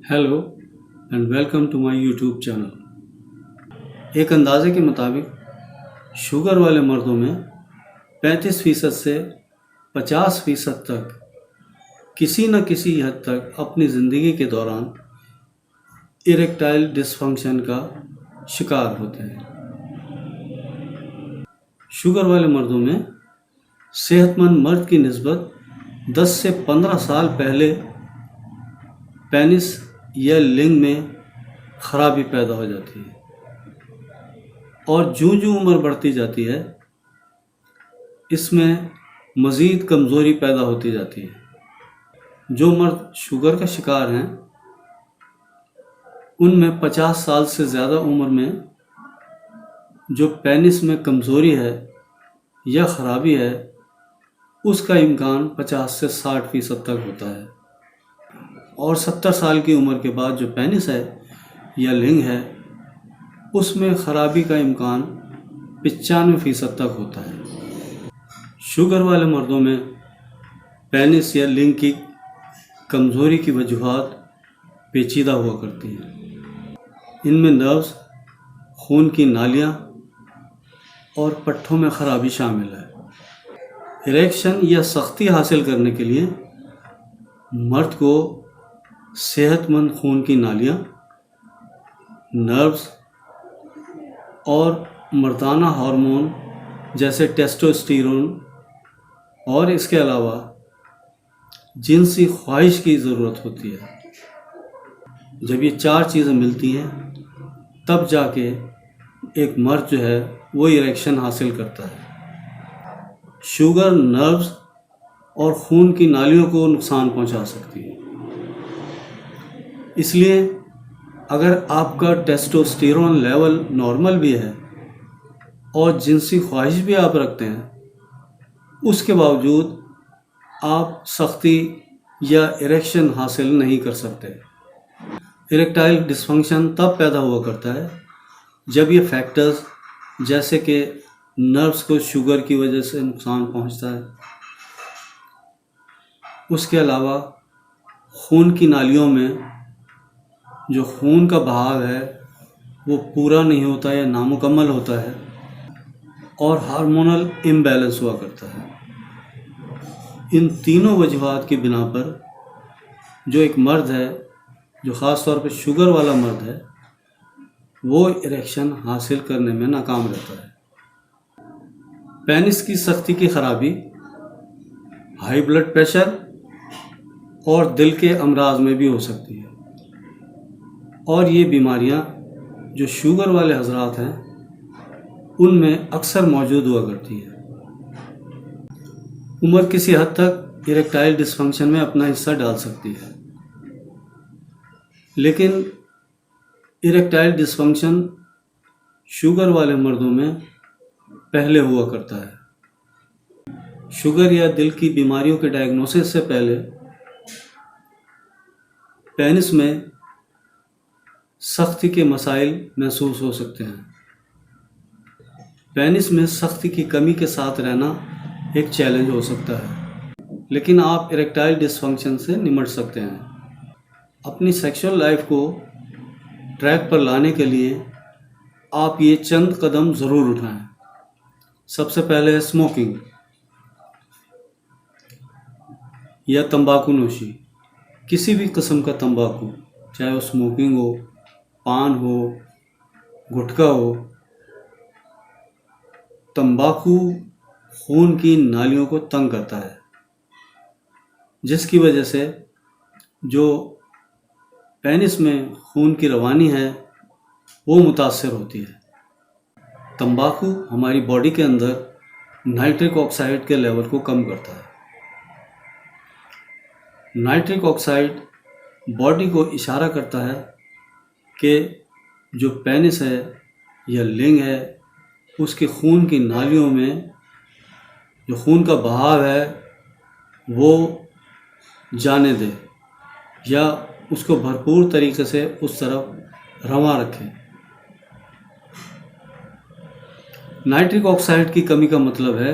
Hello and welcome to my YouTube channel. एक अंदाजे के मुताबिक शुगर वाले मर्दों में 35% से 50% तक किसी न किसी हद तक अपनी ज़िंदगी के दौरान इरेक्टाइल डिसफंक्शन का शिकार होते हैं। शुगर वाले मर्दों में सेहतमंद मर्द की निस्बत 10 से 15 साल पहले पेनिस या लिंग में खराबी पैदा हो जाती है और जूं जूं उम्र बढ़ती जाती है इसमें मज़ीद कमज़ोरी पैदा होती जाती है। जो मर्द शुगर का शिकार हैं उनमें 50 साल से ज़्यादा उम्र में जो पेनिस में कमज़ोरी है या ख़राबी है उसका इम्कान 50 से 60% तक होता है और 70 साल की उम्र के बाद जो पेनिस है या लिंग है उसमें ख़राबी का इम्कान 95% तक होता है। शुगर वाले मर्दों में पेनिस या लिंग की कमज़ोरी की वजूहात पेचीदा हुआ करती हैं। इनमें नर्व्स, खून की नालियाँ और पट्ठों में ख़राबी शामिल है। इरेक्शन या सख्ती हासिल करने के लिए मर्द को सेहतमंद खून की नालियाँ, नर्व्स और मर्दाना हार्मोन जैसे टेस्टोस्टेरोन और इसके अलावा जिनसी ख्वाहिश की ज़रूरत होती है। जब ये 4 चीज़ें मिलती हैं तब जाके एक मर्द जो है वो इरेक्शन हासिल करता है। शुगर नर्व्स और खून की नालियों को नुकसान पहुंचा सकती है, इसलिए अगर आपका टेस्टोस्टेरोन लेवल नॉर्मल भी है और जिनसी ख्वाहिश भी आप रखते हैं उसके बावजूद आप सख्ती या इरेक्शन हासिल नहीं कर सकते। इरेक्टाइल डिसफंक्शन तब पैदा हुआ करता है जब ये फैक्टर्स जैसे कि नर्व्स को शुगर की वजह से नुकसान पहुंचता है, उसके अलावा खून की नालियों में जो खून का बहाव है वो पूरा नहीं होता या नामुकम्मल होता है और हार्मोनल इम्बैलेंस हुआ करता है। इन तीनों वजूहात की बिना पर जो एक मर्द है, जो ख़ास तौर पर शुगर वाला मर्द है, वो इरेक्शन हासिल करने में नाकाम रहता है। पेनिस की सख्ती की ख़राबी हाई ब्लड प्रेशर और दिल के अमराज में भी हो सकती है और ये बीमारियां जो शुगर वाले हजरात हैं उनमें अक्सर मौजूद हुआ करती है। उम्र किसी हद तक इरेक्टाइल डिसफंक्शन में अपना हिस्सा डाल सकती है, लेकिन इरेक्टाइल डिसफंक्शन शुगर वाले मर्दों में पहले हुआ करता है। शुगर या दिल की बीमारियों के डायग्नोसिस से पहले पेनिस में सख्ती के मसाइल महसूस हो सकते हैं। पेनिस में सख्ती की कमी के साथ रहना एक चैलेंज हो सकता है, लेकिन आप इरेक्टाइल डिसफंक्शन से निपट सकते हैं। अपनी सेक्सुअल लाइफ को ट्रैक पर लाने के लिए आप ये चंद कदम ज़रूर उठाएं। सबसे पहले स्मोकिंग या तंबाकू नोशी, किसी भी किस्म का तंबाकू, चाहे वो स्मोकिंग हो, पान हो, गुटखा हो। तंबाकू खून की नालियों को तंग करता है, जिसकी वजह से जो पेनिस में खून की रवानी है वो मुतासर होती है। तंबाकू हमारी बॉडी के अंदर नाइट्रिक ऑक्साइड के लेवल को कम करता है। नाइट्रिक ऑक्साइड बॉडी को इशारा करता है कि जो पेनिस है या लिंग है उसके खून की नालियों में जो खून का बहाव है वो जाने दे या उसको भरपूर तरीके से उस तरफ रवा रखें। नाइट्रिक ऑक्साइड की कमी का मतलब है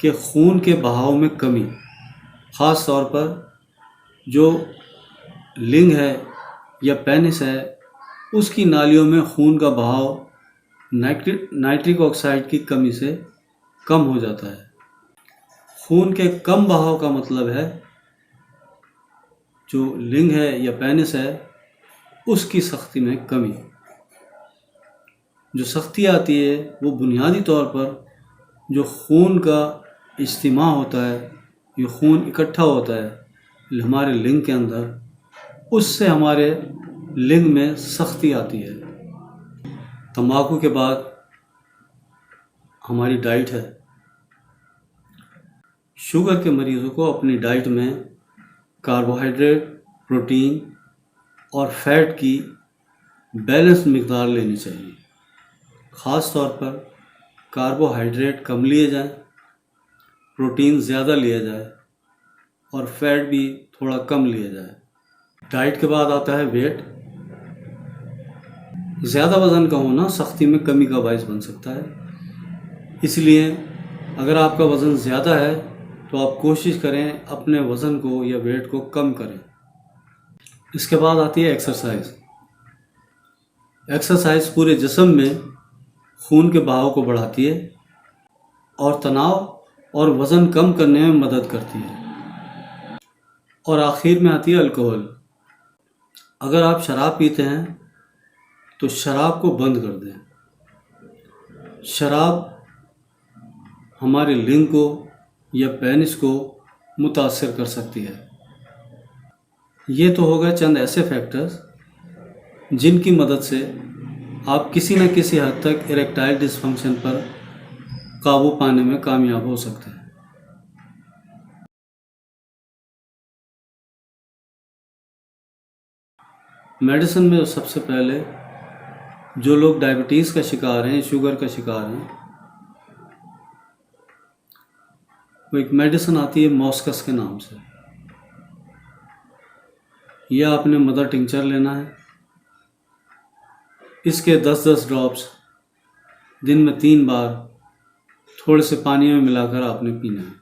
कि खून के बहाव में कमी, ख़ास तौर पर जो लिंग है या पेनिस है उसकी नालियों में खून का बहाव नाइट्रिक ऑक्साइड की कमी से कम हो जाता है। खून के कम बहाव का मतलब है जो लिंग है या पेनिस है उसकी सख्ती में कमी। जो सख्ती आती है वो बुनियादी तौर पर जो खून का इज्तिमा होता है, ये खून इकट्ठा होता है हमारे लिंग के अंदर, उससे हमारे लिंग में सख्ती आती है। तंबाकू के बाद हमारी डाइट है। शुगर के मरीज़ों को अपनी डाइट में कार्बोहाइड्रेट, प्रोटीन और फैट की बैलेंस मिक़दार लेनी चाहिए। ख़ास तौर पर कार्बोहाइड्रेट कम लिए जाएं, प्रोटीन ज़्यादा लिया जाए और फैट भी थोड़ा कम लिया जाए। डाइट के बाद आता है वेट। ज़्यादा वज़न का होना सख्ती में कमी का बायस बन सकता है, इसलिए अगर आपका वज़न ज़्यादा है तो आप कोशिश करें अपने वज़न को या वेट को कम करें। इसके बाद आती है एक्सरसाइज। एक्सरसाइज पूरे जिस्म में खून के बहाव को बढ़ाती है और तनाव और वज़न कम करने में मदद करती है। और आखिर में आती है अल्कोहल। अगर आप शराब पीते हैं तो शराब को बंद कर दें। शराब हमारे लिंग को या पेनिस को मुतासर कर सकती है। ये तो हो गए चंद ऐसे फैक्टर्स जिनकी मदद से आप किसी न किसी हद तक इरेक्टाइल डिसफंक्शन पर काबू पाने में कामयाब हो सकते हैं। मेडिसिन में सबसे पहले जो लोग डायबिटीज़ का शिकार हैं, शुगर का शिकार हैं, वो एक मेडिसिन आती है मॉस्कस के नाम से। यह आपने मदर टिंचर लेना है। इसके 10-10 ड्रॉप्स दिन में 3 बार थोड़े से पानी में मिलाकर आपने पीना है।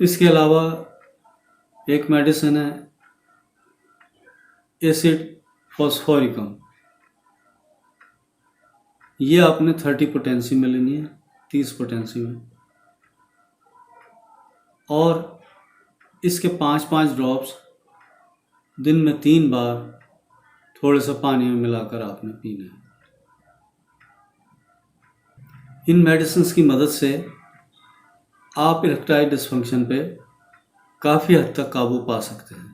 इसके अलावा एक मेडिसिन है एसिड फॉस्फोरिकम। ये आपने 30 पोटेंसी में लेनी है, 30 पोटेंसी में, और इसके 5-5 ड्रॉप्स दिन में 3 बार थोड़े से पानी में मिलाकर आपने पीना है। इन मेडिसिन्स की मदद से आप इरेक्टाइल डिसफंक्शन पे काफ़ी हद तक काबू पा सकते हैं।